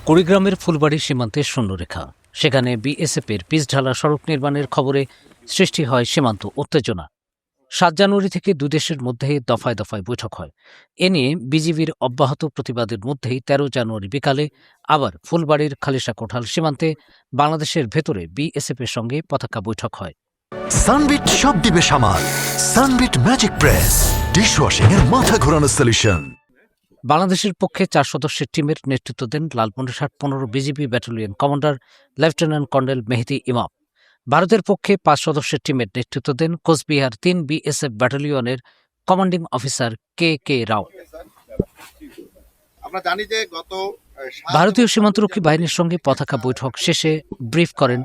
কুড়িগ্রামের ফুলবাড়ি সীমান্তে শূন্যরেখা, সেখানে বিএসএফের পিচঢালা সড়ক নির্মাণের খবরে সৃষ্টি হয় সীমান্ত উত্তেজনা। ৭ জানুয়ারি থেকে দুই দেশের মধ্যে দফায় দফায় বৈঠক হয়। এ নিয়ে বিজিবির অব্যাহত প্রতিবাদের মধ্যেই ১৩ জানুয়ারি বিকালে আবার ফুলবাড়ির খালিশা কোঠাল সীমান্তে বাংলাদেশের ভেতরে বিএসএফের সঙ্গে পতাকা বৈঠক হয়। সানবিট সব দিবে সামাল। সানবিট ম্যাজিক প্রেস ডিশওয়াশিং এর মাথা ঘোরানো সলিউশন। বাংলাদেশের পক্ষে ৪ সদস্যের টিমের নেতৃত্ব দেন লালমনিরহাট ১৫ BGB battalion commander lieutenant colonel Mehedi Imam. ভারতের পক্ষে ৫ সদস্যের টিমের নেতৃত্ব দেন কোচবিহার ৩ বিএসএফ ব্যাটালিয়নের commanding officer K K Rao. আমরা জানি যে ভারতীয় সীমান্তরক্ষী বাহিনীর সঙ্গে পতাকা বৈঠক শেষে ব্রিফ করেন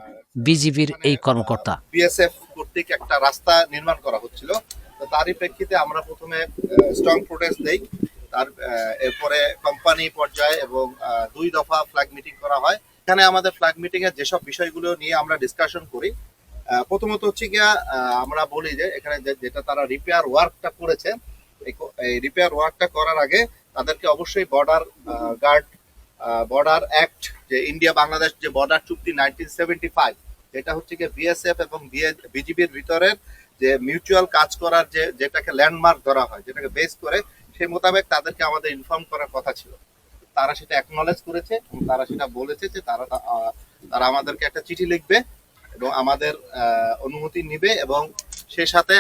বিজিবির এই কর্মকর্তা। বিএসএফ কর্তৃক একটা রাস্তা নির্মাণ করা হচ্ছিল, তো তারই প্রেক্ষিতে আমরা প্রথমে স্ট্রং প্রোটেস্ট দেই। তার এরপরে কোম্পানি পর্যায়ে এবং ২ দফা ফ্ল্যাগ মিটিং করা হয়। এখানে আমাদের ফ্ল্যাগ মিটিং এর যেসব বিষয়গুলো নিয়ে আমরা ডিসকাশন করি, প্রথমত হচ্ছে গিয়া আমরা বলি যে এখানে যেটা তারা রিপেয়ার ওয়ার্কটা করেছে, এই রিপেয়ার ওয়ার্কটা করার আগে তাদেরকে অবশ্যই বর্ডার অ্যাক্ট, যে ইন্ডিয়া বাংলাদেশ যে বর্ডার চুক্তি 1975, যেটা হচ্ছে গিয়ে বিএসএফ এবং বিজিবির ভিতরের যে মিউচুয়াল কাজ করার যেটাকে ল্যান্ডমার্ক ধরা হয়, যেটাকে বেস করে সেই মোতাবেক তাদেরকে আমাদের ইনফর্ম করার কথা ছিল। তারা সেটা অ্যাকনলেজ করেছে এবং তারা সেটা বলেছে যে তারা আমাদেরকে একটা চিঠি লিখবে এবং আমাদের অনুমতি নিবে, এবং সে সাথে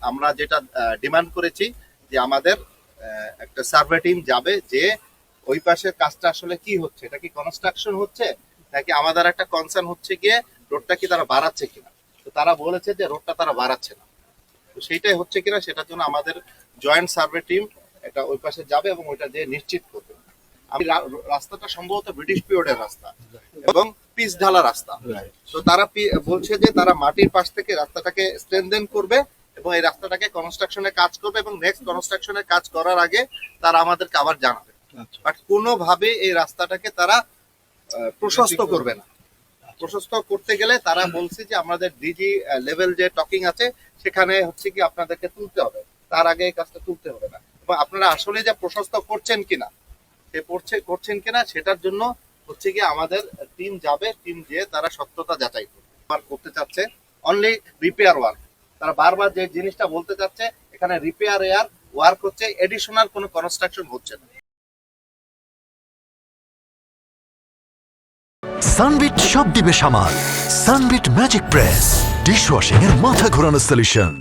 আমরা যেটা ডিমান্ড করেছি যে আমাদের একটা সার্ভে টিম যাবে, যে ওই পাশের কাজটা আসলে কি হচ্ছে, এটা কি কনস্ট্রাকশন হচ্ছে নাকি আমাদের একটা কনসার্ন হচ্ছে গিয়ে রোডটা কি তারা বাড়াচ্ছে কিনা। তো তারা বলেছে যে রোডটা তারা বাড়াচ্ছে না, তো সেইটাই হচ্ছে কিনা সেটার জন্য আমাদের জয়েন্ট সার্ভে টিম এটা ওই পাশে যাবে এবং ওইটা যে নিশ্চিত করবে। রাস্তাটা সম্ভবত ব্রিটিশ পিরিয়ডের রাস্তা এবং পিচ ঢালা রাস্তা, তো তারা বলছে যে তারা মাটির পাশ থেকে রাস্তাটাকে স্ট্রেনদেন করবে এবং এই রাস্তাটাকে কনস্ট্রাকশনের কাজ করবে, এবং নেক্সট কনস্ট্রাকশনের কাজ করার আগে তারা আমাদেরকে আবার জানাবে। বাট কোনোভাবে এই রাস্তাটাকে তারা প্রশস্ত করবে না। প্রশস্ত করতে গেলে তারা বলছে যে আমাদের ডিজি লেভেল যে টকিং আছে সেখানে হচ্ছে কি আপনাদেরকে তুলতে হবে, তার আগে এই কাজটা তুলতে হবে না। এবং আপনারা আসলে যে প্রশস্ত করছেন কিনা সেটার জন্য হচ্ছে কি আমাদের টিম যাবে, টিম যেয়ে তারা সত্যতা যাচাই করতে চাচ্ছে অনলি রিপেয়ার ওয়ার্ক। তারা বারবার যে জিনিসটা বলতে চাচ্ছে এখানে রিপেয়ার ওয়ার্ক হচ্ছে, এডিশনাল কোনো কনস্ট্রাকশন হচ্ছে না। সানবিট সব দিবে সামাল। সানবিট ম্যাজিক প্রেস ডিশওয়াশিং এর মাথা ঘোরানো সলিউশন।